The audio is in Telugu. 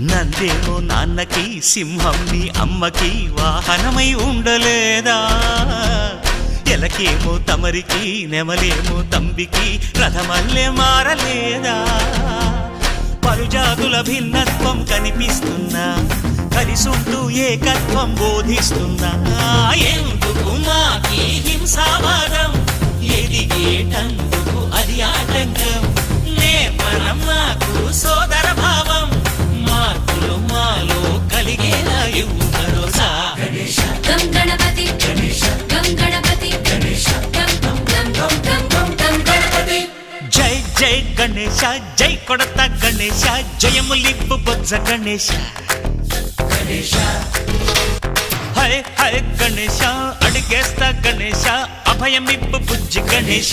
నందేమో నాన్నకి సింహం నీ అమ్మకి వాహనమై ఉండలేదా ఎలకేమో తమరికి నెమలేమో తంబికి రథమల్లే మారలేదా పలుజాతుల భిన్నత్వం కనిపిస్తున్నా కలిసుంటూ ఏకత్వం బోధిస్తున్నా ఎందుకు మాకి హింసావాదం ఎదిగేటందుకు అది ఆటంకం నేపరం నాకు సోదర భావం మార్పులు మాలో కలిగేలా ఇవ్వు భరోసా గం గణపతి గం గణపతి గం గం గం గం గం గం గణపతి జై జై గణేశ జై కొడత గణేశ జయములిప్పు బొజ్జ గణేశ హై హై గణేశ అడిగేస్తా గణేశ అభయమిప్పు బుజ్జి గణేశ